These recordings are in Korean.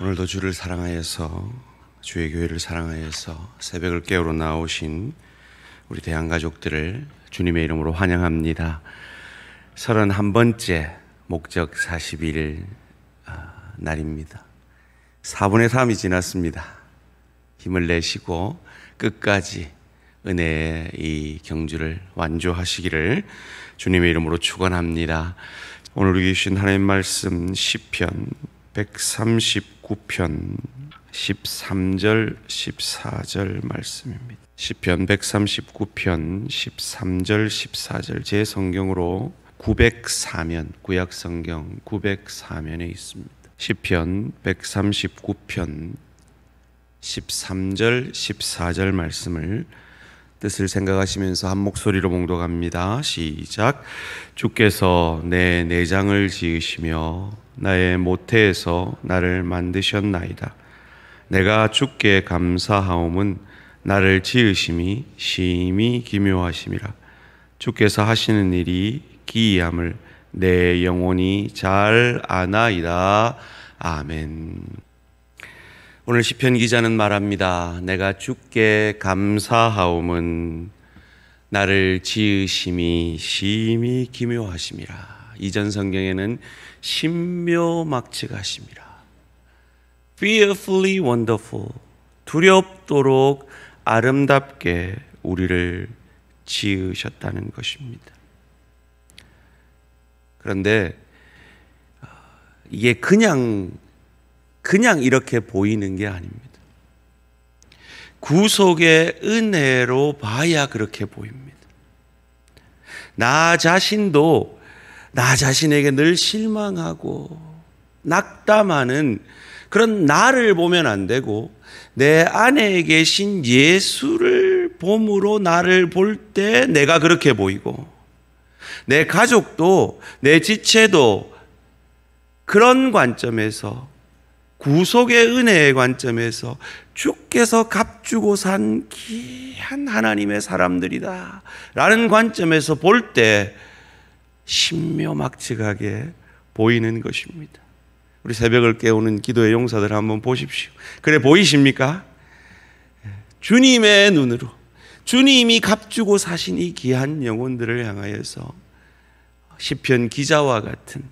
오늘도 주를 사랑하여서, 주의 교회를 사랑하여서 새벽을 깨우러 나오신 우리 대한가족들을 주님의 이름으로 환영합니다. 31번째 목적 40일 날입니다. 4분의 3이 지났습니다. 힘을 내시고 끝까지 은혜의 이 경주를 완주하시기를 주님의 이름으로 축원합니다. 오늘 우리 주신 하나님 말씀 시편 139편 13절 14절 말씀입니다. 시편 139편 13절 14절 제 성경으로 904면, 구약 성경 904면에 있습니다. 시편 139편 13절 14절 말씀을 뜻을 생각하시면서 한 목소리로 봉독합니다. 시작. 주께서 내 내장을 지으시며 나의 모태에서 나를 만드셨나이다. 내가 주께 감사하옴은 나를 지으심이 심히 기묘하심이라. 주께서 하시는 일이 기이함을 내 영혼이 잘 아나이다. 아멘. 오늘 시편 기자는 말합니다. 내가 주께 감사하옴은 나를 지으심이 심히 기묘하심이라. 이전 성경에는 신묘막측하심이라. Fearfully wonderful. 두렵도록 아름답게 우리를 지으셨다는 것입니다. 그런데 이게 그냥 이렇게 보이는 게 아닙니다. 구속의 은혜로 봐야 그렇게 보입니다. 나 자신도 나 자신에게 늘 실망하고 낙담하는 그런 나를 보면 안 되고, 내 안에 계신 예수를 봄으로 나를 볼 때 내가 그렇게 보이고, 내 가족도 내 지체도 그런 관점에서, 구속의 은혜의 관점에서 주께서 값주고 산 귀한 하나님의 사람들이다 라는 관점에서 볼 때 신묘막측하게 보이는 것입니다. 우리 새벽을 깨우는 기도의 용사들 한번 보십시오. 그래 보이십니까? 주님의 눈으로, 주님이 값주고 사신 이 귀한 영혼들을 향하여서 시편 기자와 같은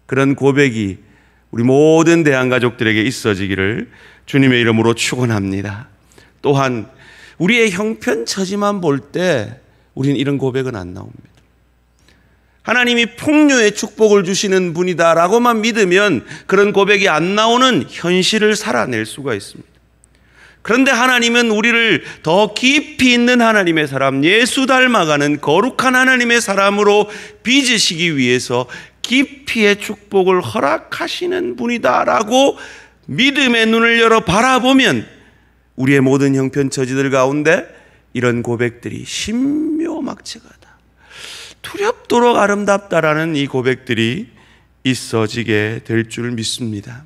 그런 고백이 우리 모든 대한가족들에게 있어지기를 주님의 이름으로 축원합니다. 또한 우리의 형편처지만 볼 때 우리는 이런 고백은 안 나옵니다. 하나님이 풍요의 축복을 주시는 분이다라고만 믿으면 그런 고백이 안 나오는 현실을 살아낼 수가 있습니다. 그런데 하나님은 우리를 더 깊이 있는 하나님의 사람, 예수 닮아가는 거룩한 하나님의 사람으로 빚으시기 위해서 깊이의 축복을 허락하시는 분이다라고 믿음의 눈을 열어 바라보면 우리의 모든 형편처지들 가운데 이런 고백들이 신묘막측하다, 두렵도록 아름답다라는 이 고백들이 있어지게 될 줄 믿습니다.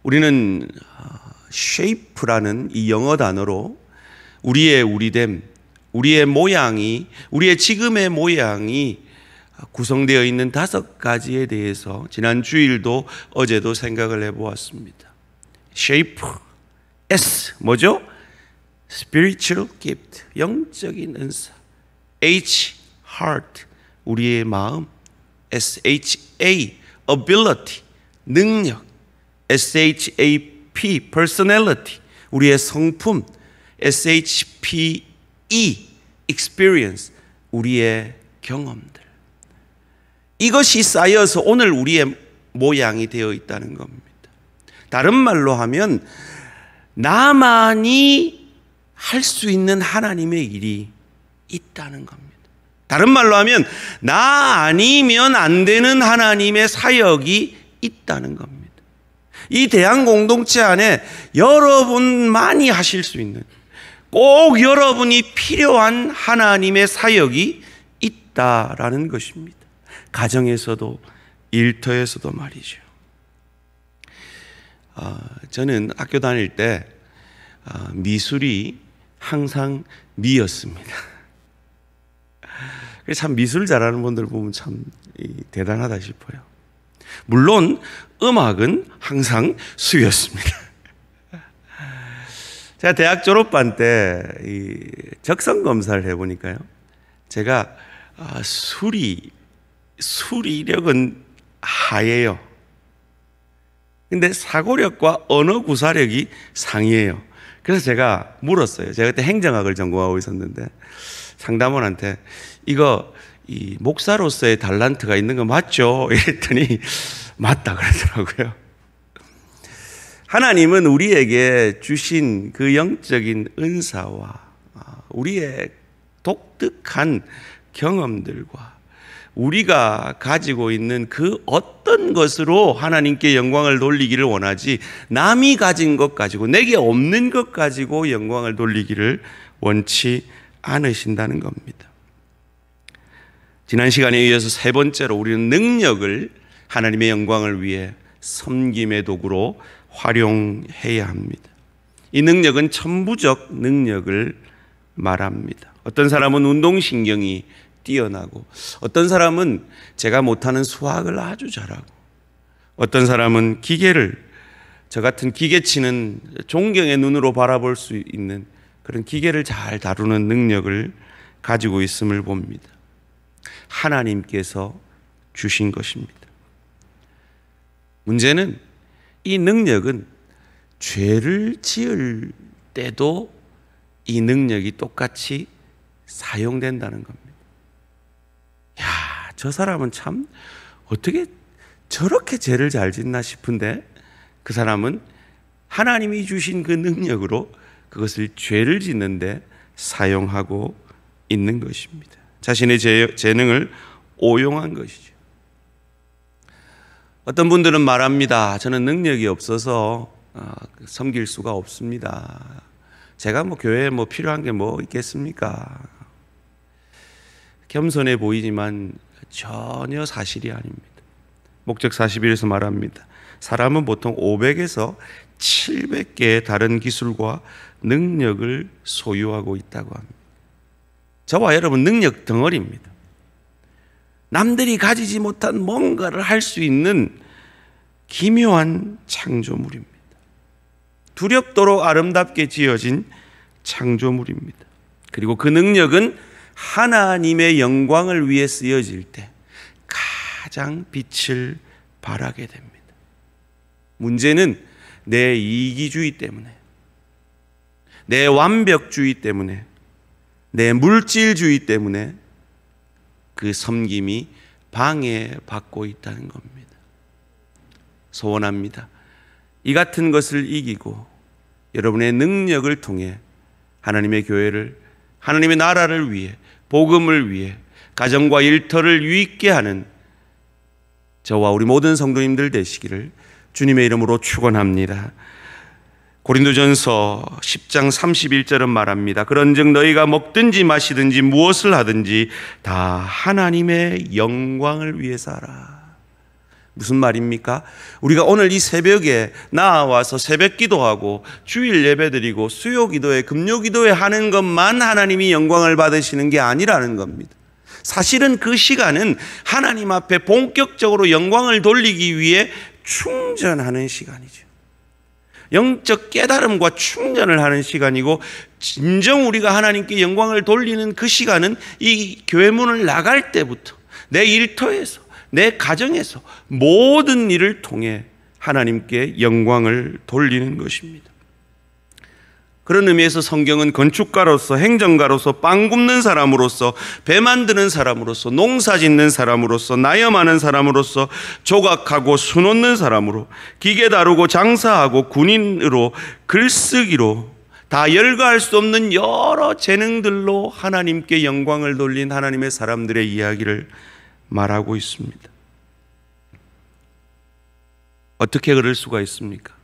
우리는 shape라는 이 영어 단어로 우리의 우리됨, 우리의 모양이, 우리의 지금의 모양이 구성되어 있는 5가지에 대해서 지난 주일도 어제도 생각을 해보았습니다. shape, S 뭐죠? spiritual gift, 영적인 은사. H, heart, 우리의 마음. SHA, ability, 능력. SHAP, personality, 우리의 성품. SHPE, experience, 우리의 경험들. 이것이 쌓여서 오늘 우리의 모양이 되어 있다는 겁니다. 다른 말로 하면 나만이 할 수 있는 하나님의 일이 있다는 겁니다. 다른 말로 하면 나 아니면 안 되는 하나님의 사역이 있다는 겁니다. 이 대한 공동체 안에 여러분만이 하실 수 있는, 꼭 여러분이 필요한 하나님의 사역이 있다라는 것입니다. 가정에서도 일터에서도 말이죠. 저는 학교 다닐 때 미술이 항상 미였습니다. 참 미술 잘하는 분들 보면 참 대단하다 싶어요. 물론 음악은 항상 수였습니다. 제가 대학 졸업반 때 이 적성 검사를 해보니까요, 제가 수리력은 하예요. 근데 사고력과 언어 구사력이 상이에요. 그래서 제가 물었어요. 제가 그때 행정학을 전공하고 있었는데 상담원한테 이거 이 목사로서의 달란트가 있는 거 맞죠? 이랬더니 맞다 그러더라고요. 하나님은 우리에게 주신 그 영적인 은사와 우리의 독특한 경험들과 우리가 가지고 있는 그 어떤 것으로 하나님께 영광을 돌리기를 원하지, 남이 가진 것 가지고, 내게 없는 것 가지고 영광을 돌리기를 원치 않으신다는 겁니다. 지난 시간에 이어서 세 번째로 우리는 능력을 하나님의 영광을 위해 섬김의 도구로 활용해야 합니다. 이 능력은 천부적 능력을 말합니다. 어떤 사람은 운동신경이 뛰어나고, 어떤 사람은 제가 못하는 수학을 아주 잘하고, 어떤 사람은 기계를, 저 같은 기계치는 존경의 눈으로 바라볼 수 있는 그런 기계를 잘 다루는 능력을 가지고 있음을 봅니다. 하나님께서 주신 것입니다. 문제는 이 능력은 죄를 지을 때도 이 능력이 똑같이 사용된다는 겁니다. 야, 저 사람은 참 어떻게 저렇게 죄를 잘 짓나 싶은데 그 사람은 하나님이 주신 그 능력으로 그것을 죄를 짓는데 사용하고 있는 것입니다. 자신의 재능을 오용한 것이죠. 어떤 분들은 말합니다. 저는 능력이 없어서 섬길 수가 없습니다. 제가 교회에 필요한 게 뭐 있겠습니까? 겸손해 보이지만 전혀 사실이 아닙니다. 목적 41에서 말합니다. 사람은 보통 500에서 700개의 다른 기술과 능력을 소유하고 있다고 합니다. 저와 여러분 능력 덩어리입니다. 남들이 가지지 못한 뭔가를 할 수 있는 기묘한 창조물입니다. 두렵도록 아름답게 지어진 창조물입니다. 그리고 그 능력은 하나님의 영광을 위해 쓰여질 때 가장 빛을 발하게 됩니다. 문제는 내 이기주의 때문에, 내 완벽주의 때문에, 내 물질주의 때문에 그 섬김이 방해받고 있다는 겁니다. 소원합니다. 이 같은 것을 이기고 여러분의 능력을 통해 하나님의 교회를, 하나님의 나라를 위해, 복음을 위해 가정과 일터를 유익게 하는 저와 우리 모든 성도님들 되시기를 주님의 이름으로 축원합니다. 고린도전서 10장 31절은 말합니다. 그런즉 너희가 먹든지 마시든지 무엇을 하든지 다 하나님의 영광을 위해서 하라. 무슨 말입니까? 우리가 오늘 이 새벽에 나와서 새벽 기도하고 주일 예배드리고 수요 기도회, 금요 기도회 하는 것만 하나님이 영광을 받으시는 게 아니라는 겁니다. 사실은 그 시간은 하나님 앞에 본격적으로 영광을 돌리기 위해 충전하는 시간이죠. 영적 깨달음과 충전을 하는 시간이고, 진정 우리가 하나님께 영광을 돌리는 그 시간은 이 교회 문을 나갈 때부터 내 일터에서, 내 가정에서 모든 일을 통해 하나님께 영광을 돌리는 것입니다. 그런 의미에서 성경은 건축가로서, 행정가로서, 빵 굽는 사람으로서, 배 만드는 사람으로서, 농사 짓는 사람으로서, 나염하는 사람으로서, 조각하고 수놓는 사람으로, 기계 다루고 장사하고 군인으로, 글쓰기로 다 열거할 수 없는 여러 재능들로 하나님께 영광을 돌린 하나님의 사람들의 이야기를 말하고 있습니다. 어떻게 그럴 수가 있습니까?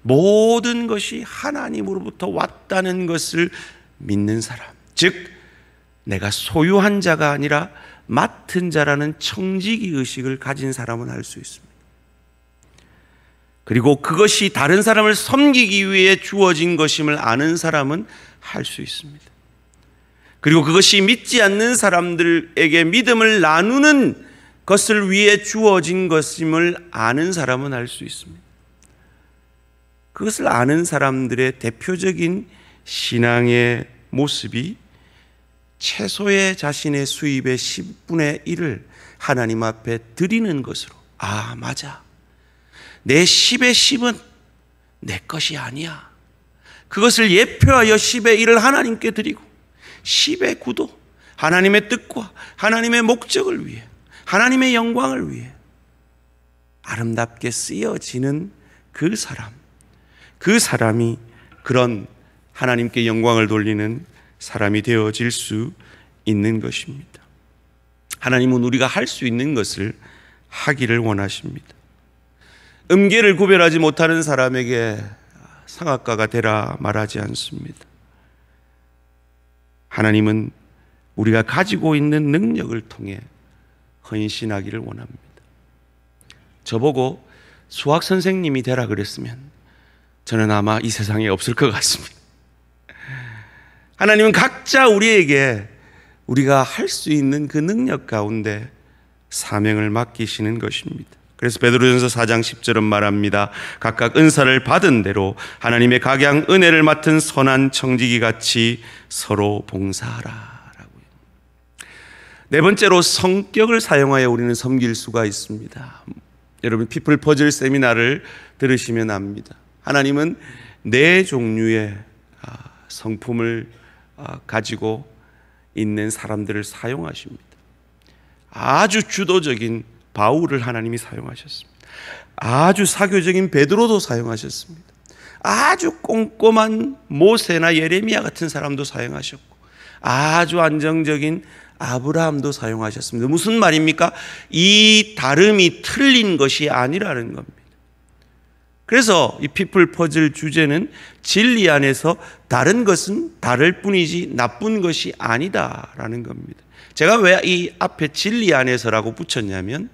모든 것이 하나님으로부터 왔다는 것을 믿는 사람, 즉 내가 소유한 자가 아니라 맡은 자라는 청지기 의식을 가진 사람은 할 수 있습니다. 그리고 그것이 다른 사람을 섬기기 위해 주어진 것임을 아는 사람은 할 수 있습니다. 그리고 그것이 믿지 않는 사람들에게 믿음을 나누는 것을 위해 주어진 것임을 아는 사람은 알 수 있습니다. 그것을 아는 사람들의 대표적인 신앙의 모습이 채소의 자신의 수입의 10분의 1을 하나님 앞에 드리는 것으로, 아, 맞아, 내 10의 10은 내 것이 아니야, 그것을 예표하여 10의 1을 하나님께 드리고 10의 9도 하나님의 뜻과 하나님의 목적을 위해, 하나님의 영광을 위해 아름답게 쓰여지는 그 사람이 그런 하나님께 영광을 돌리는 사람이 되어질 수 있는 것입니다. 하나님은 우리가 할 수 있는 것을 하기를 원하십니다. 음계를 구별하지 못하는 사람에게 상학가가 되라 말하지 않습니다. 하나님은 우리가 가지고 있는 능력을 통해 헌신하기를 원합니다. 저보고 수학 선생님이 되라 그랬으면 저는 아마 이 세상에 없을 것 같습니다. 하나님은 각자 우리에게 우리가 할 수 있는 그 능력 가운데 사명을 맡기시는 것입니다. 그래서 베드로전서 4장 10절은 말합니다. 각각 은사를 받은 대로 하나님의 각양 은혜를 맡은 선한 청지기 같이 서로 봉사하라. 네 번째로 성격을 사용하여 우리는 섬길 수가 있습니다. 여러분 피플 퍼즐 세미나를 들으시면 압니다. 하나님은 네 종류의 성품을 가지고 있는 사람들을 사용하십니다. 아주 주도적인 바울을 하나님이 사용하셨습니다. 아주 사교적인 베드로도 사용하셨습니다. 아주 꼼꼼한 모세나 예레미야 같은 사람도 사용하셨고, 아주 안정적인 아브라함도 사용하셨습니다. 무슨 말입니까? 이 다름이 틀린 것이 아니라는 겁니다. 그래서 이 피플 퍼즐 주제는 진리 안에서 다른 것은 다를 뿐이지 나쁜 것이 아니다라는 겁니다. 제가 왜 이 앞에 진리 안에서라고 붙였냐면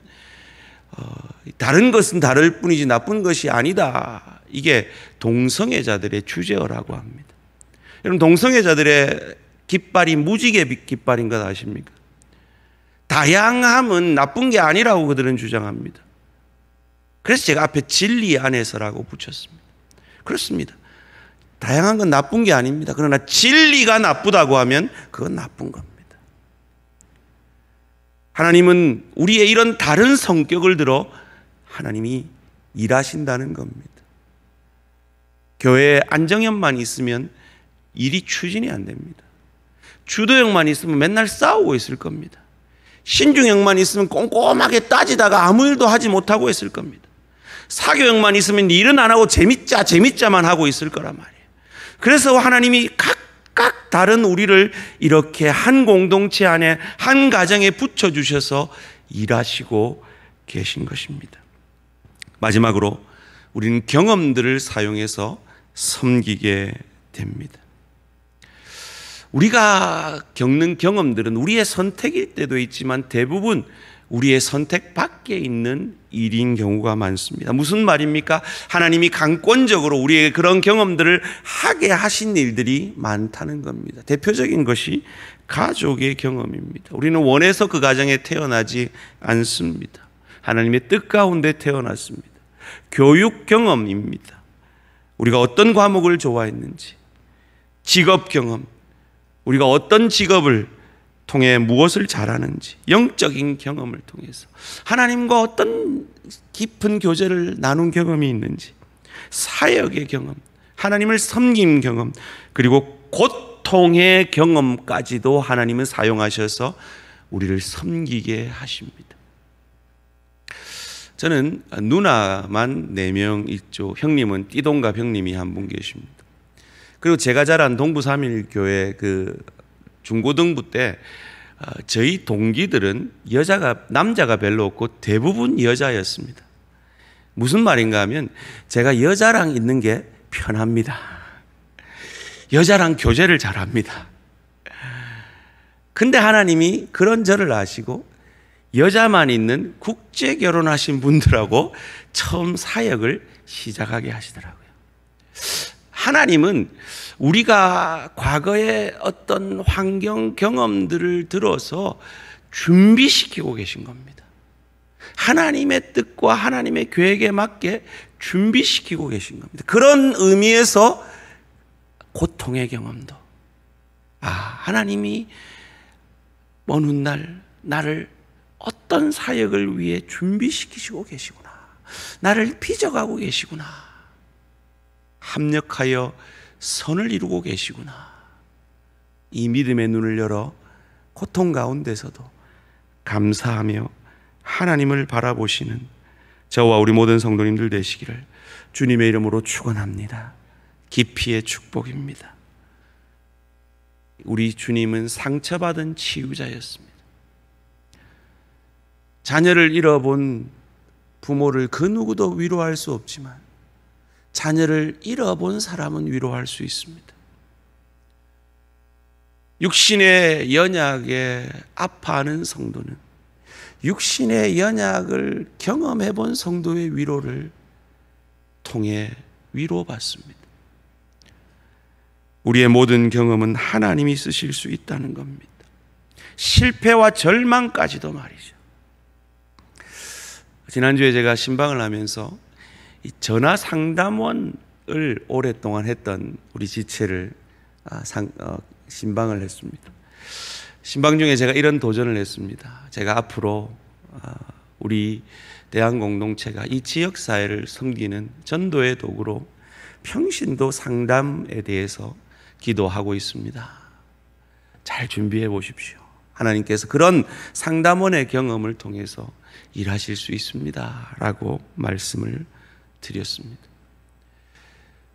다른 것은 다를 뿐이지 나쁜 것이 아니다. 이게 동성애자들의 주제어라고 합니다. 여러분 동성애자들의 깃발이 무지개 깃발인 것 아십니까? 다양함은 나쁜 게 아니라고 그들은 주장합니다. 그래서 제가 앞에 진리 안에서라고 붙였습니다. 그렇습니다. 다양한 건 나쁜 게 아닙니다. 그러나 진리가 나쁘다고 하면 그건 나쁜 겁니다. 하나님은 우리의 이런 다른 성격을 들어 하나님이 일하신다는 겁니다. 교회에 안정형만 있으면 일이 추진이 안 됩니다. 주도형만 있으면 맨날 싸우고 있을 겁니다. 신중형만 있으면 꼼꼼하게 따지다가 아무 일도 하지 못하고 있을 겁니다. 사교형만 있으면 일은 안 하고 재밌자만 하고 있을 거란 말이에요. 그래서 하나님이 각각 다른 우리를 이렇게 한 공동체 안에 한 가정에 붙여주셔서 일하시고 계신 것입니다. 마지막으로 우리는 경험들을 사용해서 섬기게 됩니다. 우리가 겪는 경험들은 우리의 선택일 때도 있지만 대부분 우리의 선택 밖에 있는 일인 경우가 많습니다. 무슨 말입니까? 하나님이 강권적으로 우리에게 그런 경험들을 하게 하신 일들이 많다는 겁니다. 대표적인 것이 가족의 경험입니다. 우리는 원해서 그 가정에 태어나지 않습니다. 하나님의 뜻 가운데 태어났습니다. 교육 경험입니다. 우리가 어떤 과목을 좋아했는지, 직업 경험, 우리가 어떤 직업을 통해 무엇을 잘하는지, 영적인 경험을 통해서 하나님과 어떤 깊은 교제를 나눈 경험이 있는지, 사역의 경험, 하나님을 섬긴 경험, 그리고 고통의 경험까지도 하나님은 사용하셔서 우리를 섬기게 하십니다. 저는 누나만 4명 있죠. 형님은 띠동갑 형님이 한 분 계십니다. 그리고 제가 자란 동부삼일교회 그 중고등부 때 저희 동기들은 남자가 별로 없고 대부분 여자였습니다. 무슨 말인가 하면 제가 여자랑 있는 게 편합니다. 여자랑 교제를 잘합니다. 근데 하나님이 그런 저를 아시고 여자만 있는 국제 결혼하신 분들하고 처음 사역을 시작하게 하시더라고요. 하나님은 우리가 과거의 어떤 환경 경험들을 들어서 준비시키고 계신 겁니다. 하나님의 뜻과 하나님의 계획에 맞게 준비시키고 계신 겁니다. 그런 의미에서 고통의 경험도, 하나님이 먼 훗날 나를 어떤 사역을 위해 준비시키시고 계시구나, 나를 빚어가고 계시구나, 합력하여 선을 이루고 계시구나, 이 믿음의 눈을 열어 고통 가운데서도 감사하며 하나님을 바라보시는 저와 우리 모든 성도님들 되시기를 주님의 이름으로 축원합니다. 깊이의 축복입니다. 우리 주님은 상처받은 치유자였습니다. 자녀를 잃어본 부모를 그 누구도 위로할 수 없지만 자녀를 잃어본 사람은 위로할 수 있습니다. 육신의 연약에 아파하는 성도는 육신의 연약을 경험해 본 성도의 위로를 통해 위로받습니다. 우리의 모든 경험은 하나님이 쓰실 수 있다는 겁니다. 실패와 절망까지도 말이죠. 지난주에 제가 신방을 하면서 이 전화 상담원을 오랫동안 했던 우리 지체를 신방을 했습니다. 신방 중에 제가 이런 도전을 했습니다. 제가 앞으로 우리 대한 공동체가 이 지역사회를 섬기는 전도의 도구로 평신도 상담에 대해서 기도하고 있습니다. 잘 준비해 보십시오. 하나님께서 그런 상담원의 경험을 통해서 일하실 수 있습니다 라고 말씀을 드렸습니다.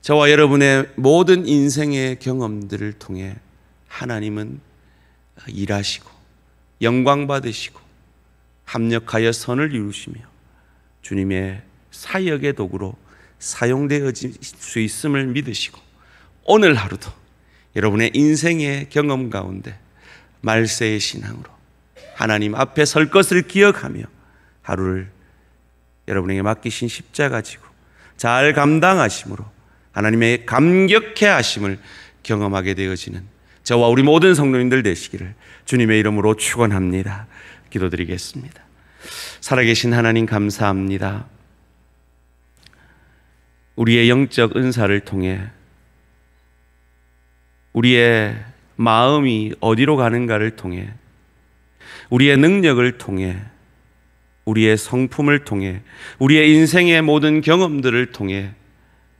저와 여러분의 모든 인생의 경험들을 통해 하나님은 일하시고 영광 받으시고 합력하여 선을 이루시며 주님의 사역의 도구로 사용되어질 수 있음을 믿으시고 오늘 하루도 여러분의 인생의 경험 가운데 말세의 신앙으로 하나님 앞에 설 것을 기억하며 하루를 여러분에게 맡기신 십자가 지고 잘 감당하심으로 하나님의 감격해 하심을 경험하게 되어지는 저와 우리 모든 성도님들 되시기를 주님의 이름으로 축원합니다. 기도드리겠습니다. 살아계신 하나님 감사합니다. 우리의 영적 은사를 통해 우리의 마음이 어디로 가는가를 통해 우리의 능력을 통해 우리의 성품을 통해 우리의 인생의 모든 경험들을 통해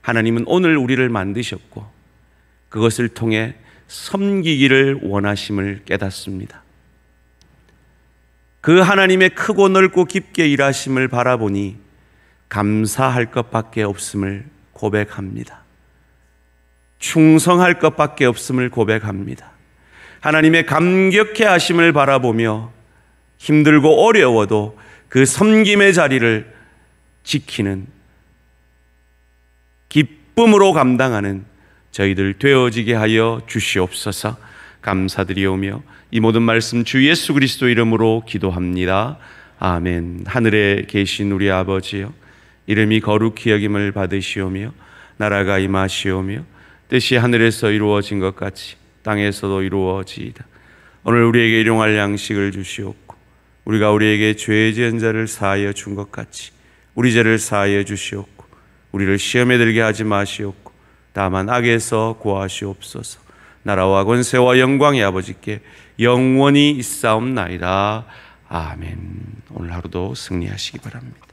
하나님은 오늘 우리를 만드셨고 그것을 통해 섬기기를 원하심을 깨닫습니다. 그 하나님의 크고 넓고 깊게 일하심을 바라보니 감사할 것밖에 없음을 고백합니다. 충성할 것밖에 없음을 고백합니다. 하나님의 감격해 하심을 바라보며 힘들고 어려워도 그 섬김의 자리를 지키는 기쁨으로 감당하는 저희들 되어지게 하여 주시옵소서. 감사드리오며 이 모든 말씀 주 예수 그리스도 이름으로 기도합니다. 아멘. 하늘에 계신 우리 아버지여, 이름이 거룩히 여김을 받으시오며 나라가 임하시오며 뜻이 하늘에서 이루어진 것 같이 땅에서도 이루어지이다. 오늘 우리에게 일용할 양식을 주시옵고 우리가 우리에게 죄 지은 자를 사하여 준 것 같이 우리 죄를 사하여 주시옵고 우리를 시험에 들게 하지 마시옵고 다만 악에서 구하시옵소서. 나라와 권세와 영광의 아버지께 영원히 있사옵나이다. 아멘. 오늘 하루도 승리하시기 바랍니다.